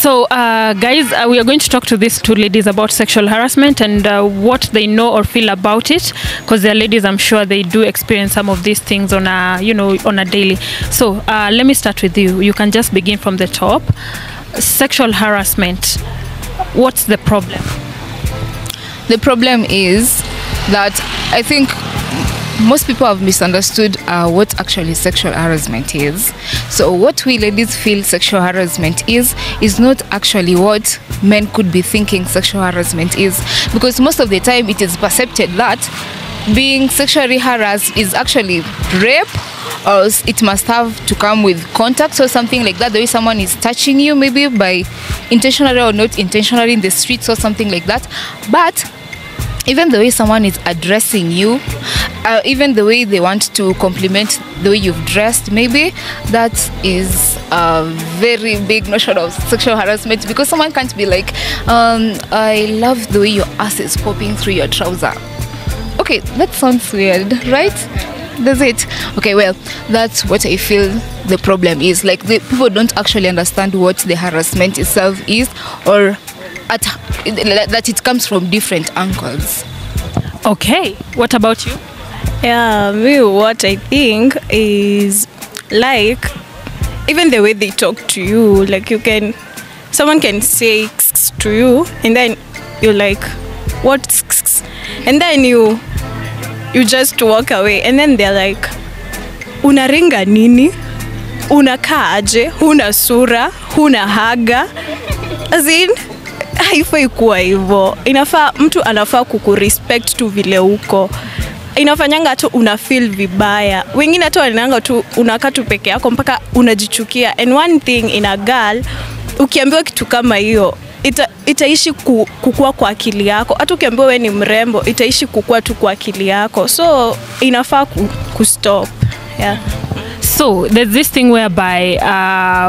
So, guys, we are going to talk to these two ladies about sexual harassment and what they know or feel about it. Because they're ladies, I'm sure they do experience some of these things on a, on a daily. So, let me start with you. You can just begin from the top. Sexual harassment. What's the problem? The problem is that I think most people have misunderstood what actually sexual harassment is. So what we ladies feel sexual harassment is not actually what men could be thinking sexual harassment is, because most of the time it is perceived that being sexually harassed is actually rape, or it must have to come with contact or something like that, the way someone is touching you, maybe by intentionally or not intentionally in the streets or something like that. But even the way someone is addressing you, even the way they want to compliment the way you've dressed, maybe that is a very big notion of sexual harassment, because someone can't be like, I love the way your ass is popping through your trouser. Okay, that sounds weird, right? Does it? Okay, well, that's what I feel the problem is. Like, the people don't actually understand what the harassment itself is, or that it comes from different angles. Okay, what about you? Yeah, me, what I think is, like, even the way they talk to you, like, someone can say to you, and then you're like, what? And then you just walk away, and then they're like, unaringa nini? Unakaa aje? Huna sura? Huna haga? As in, haifai kuwa hivyo. Inafaa, mtu anafaa kukurespect tu vile uko. Inafanyanga tu una feel vibaya. Wengine tu wananga tu unakaa tu peke yako mpaka unajichukia. And one thing in a girl, ukiambiwa kitu kama hiyo, itaishi kukua kwa akili yako. Hata ukiambiwa wewe ni mrembo, itaishi kukua tu kwa akili yako. So inafaa kustop. Yeah. So there's this thing whereby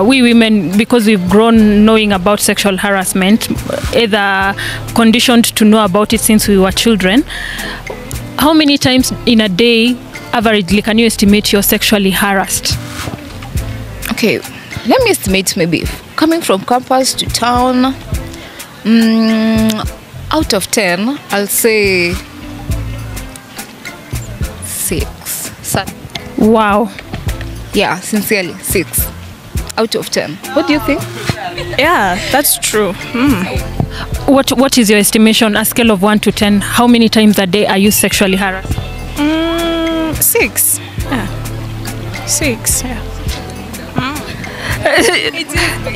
we women, because we've grown knowing about sexual harassment, either conditioned to know about it since we were children, how many times in a day, averagely, can you estimate you're sexually harassed? Okay, let me estimate, maybe coming from campus to town, out of 10, I'll say 6. Wow. Yeah, sincerely, 6 out of 10. What do you think? Yeah, that's true. What is your estimation, a scale of 1 to 10? How many times a day are you sexually harassed? 6. Yeah. 6. Yeah.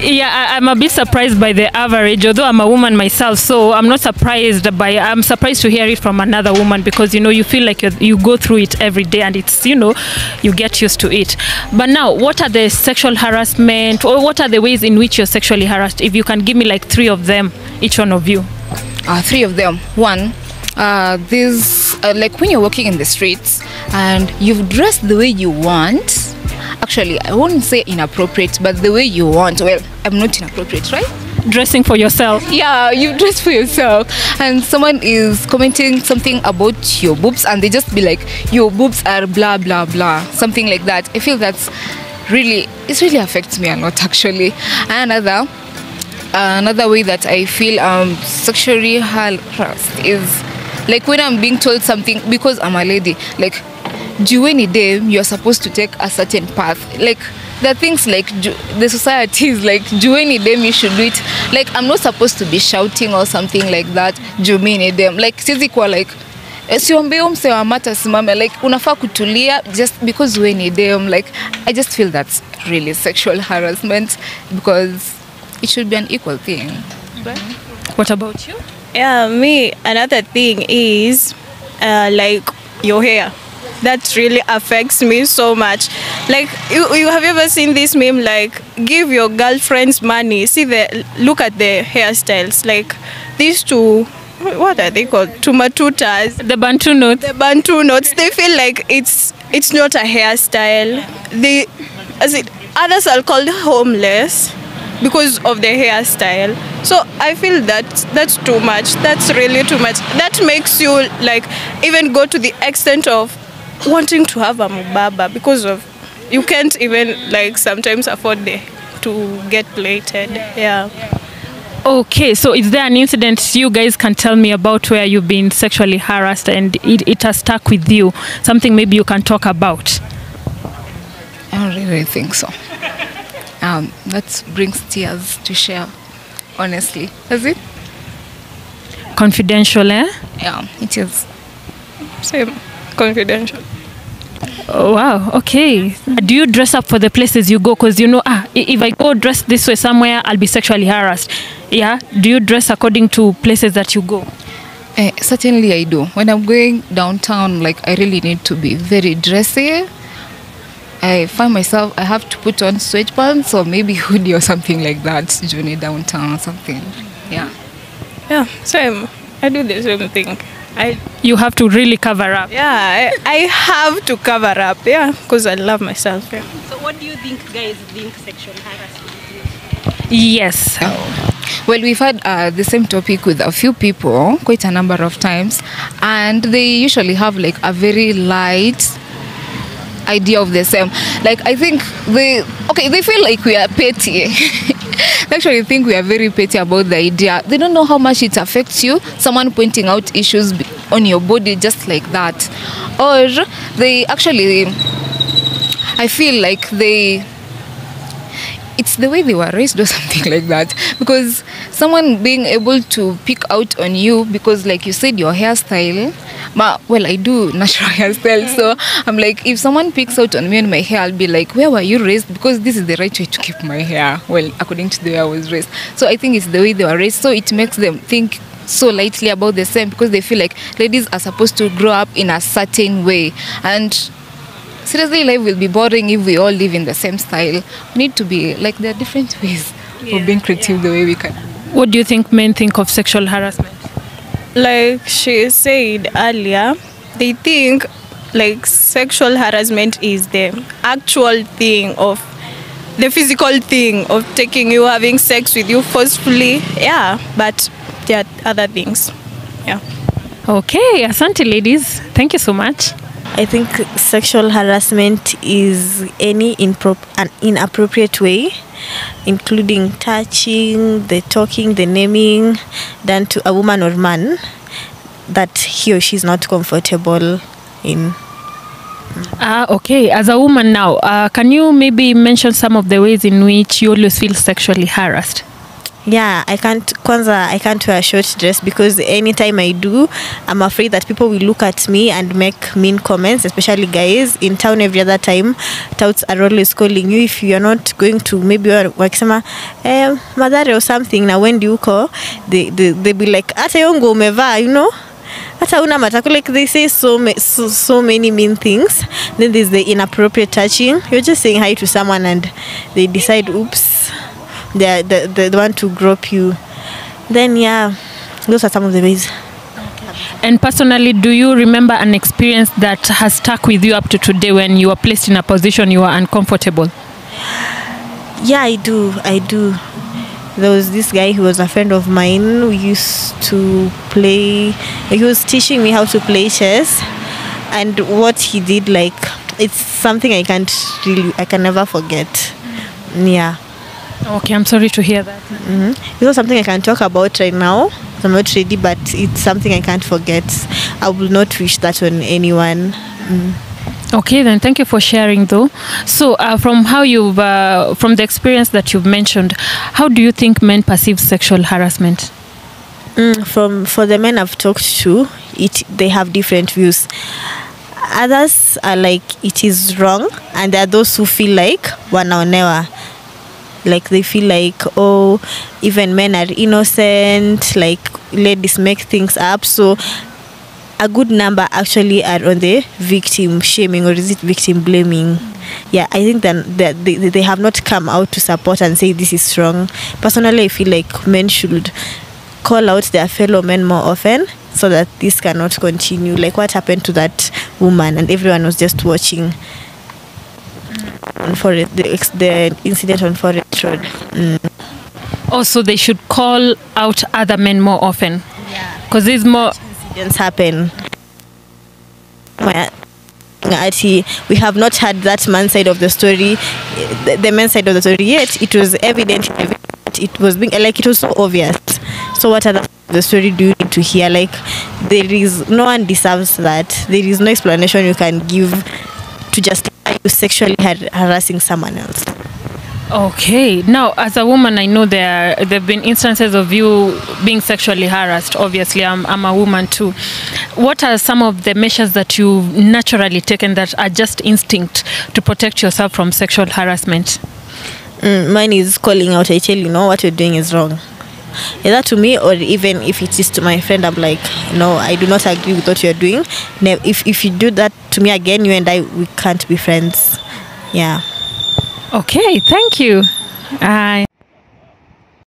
Yeah, I'm a bit surprised by the average, although I'm a woman myself, so I'm surprised to hear it from another woman, because you feel like you go through it every day, and it's you get used to it. But now, what are the sexual harassment, or what are the ways in which you're sexually harassed? If you can give me like 3 of them, each one of you. 3 of them. One, like when you're walking in the streets and you've dressed the way you want. Actually, I won't say inappropriate, but the way you want. Well, I'm not inappropriate, right? Dressing for yourself. Yeah, you dress for yourself. And someone is commenting something about your boobs, and they just be like, your boobs are blah, blah, blah. Something like that. I feel it really affects me a lot, actually. And another way that I feel sexually harassed is like when I'm being told something, because I'm a lady, like, any day you're supposed to take a certain path. Like, there are things like the society is like, any day you should do it. Like, I'm not supposed to be shouting or something like that. Any day, like, sisi kwa like, siombe msewa mata simame, like, unafaa kutulia just because any day. Like, I just feel that's really sexual harassment, because it should be an equal thing. But what about you? Yeah, me, another thing is like your hair. That really affects me so much. Like, you have you ever seen this meme, like, give your girlfriends money, look at the hairstyles, like these two, what are they called? Tumatutas. The Bantu knots. The Bantu knots. They feel like it's not a hairstyle. Others are called homeless because of the hairstyle. So I feel that's too much. That's really too much. That makes you like even go to the extent of wanting to have a mubaba, because of you can't even like sometimes afford to get plated. Yeah. Okay, so is there an incident you guys can tell me about where you've been sexually harassed and it has stuck with you? Something maybe you can talk about? I don't really think so. That brings tears to share, honestly. Is it? Confidential, eh? Yeah, it is. Same. Confidential. Oh, wow, okay. Do you dress up for the places you go? Because you know, if I go dress this way somewhere, I'll be sexually harassed. Yeah? Do you dress according to places that you go? Certainly I do. When I'm going downtown, like I really need to be very dressy. I find myself, I have to put on sweatpants or maybe hoodie or something like that, journey downtown or something. Yeah. Yeah, same. I do the same thing. You have to really cover up. Yeah, I have to cover up, yeah, because I love myself. Yeah. So what do you think guys think sexual harassment is? Yes. Well, we've had the same topic with a few people quite a number of times, and they usually have like a very light idea of the same. Like I think they feel like we are petty. They actually think we are very petty about the idea. They don't know how much it affects you. Someone pointing out issues on your body just like that, or they actually, I feel like it's the way they were raised or something like that, because someone being able to pick out on you because, like you said, your hairstyle, well, I do natural hairstyle, so I'm like, if someone picks out on me and my hair, I'll be like, where were you raised? Because this is the right way to keep my hair, well, according to the way I was raised. So I think it's the way they were raised, so it makes them think so lightly about the same, because they feel like ladies are supposed to grow up in a certain way, and seriously, life will be boring if we all live in the same style. We need to be like, there are different ways of being creative the way we can. What do you think men think of sexual harassment? Like she said earlier, they think like sexual harassment is the actual thing of the physical thing of taking you, having sex with you forcefully. Yeah, but there are other things. Yeah. Okay, asante ladies. Thank you so much. I think sexual harassment is any an inappropriate way, including touching, the talking, the naming, done to a woman or man that he or she is not comfortable in. Okay, as a woman now, can you maybe mention some of the ways in which you always feel sexually harassed? Yeah, I can't wear a short dress because anytime I do, I'm afraid that people will look at me and make mean comments, especially guys. In town every other time, touts are always calling you if you're not going to, maybe wakisema madhare or something. Now when do you call? They be like, ata yongo umeva, you know? Ata una matako, like they say so many mean things. Then there's the inappropriate touching. You're just saying hi to someone and they decide, oops, they want to grope you. Then yeah, those are some of the ways. And personally, do you remember an experience that has stuck with you up to today when you were placed in a position you were uncomfortable? Yeah, I do. There was this guy who was a friend of mine. We used to play, he was teaching me how to play chess, and what he did, like, it's something I can never forget. Yeah. Okay, I'm sorry to hear that. It's not something I can talk about right now. I'm not ready, but it's something I can't forget. I will not wish that on anyone. Okay, then thank you for sharing though. So from how you've from the experience that you've mentioned, how do you think men perceive sexual harassment? For the men I've talked to, they have different views. Others are like, it is wrong, and there are those who feel like wanaonewa. Like they feel like, oh, even men are innocent, like ladies make things up. So a good number actually are on the victim shaming, or is it victim blaming? Yeah, I think that they have not come out to support and say this is wrong. Personally, I feel like men should call out their fellow men more often so that this cannot continue. Like what happened to that woman, and everyone was just watching. The incident on Forest Road. Also, they should call out other men more often. Yeah, because there's more incidents happen. We have not had that man's side of the story, the men's side of the story yet. It was evident in it was being like it was so obvious. So what other the story do you need to hear? Like there is no one deserves that. There is no explanation you can give to justify you sexually harassing someone else. Okay. Now, as a woman, I know there've been instances of you being sexually harassed. Obviously, I'm a woman too. What are some of the measures that you've naturally taken that are just instinct to protect yourself from sexual harassment? Mine is calling out. I tell you, no, what you're doing is wrong. Either to me or even if it is to my friend, I'm like, no, I do not agree with what you're doing. If you do that to me again, you and I, we can't be friends. Yeah. Okay, thank you.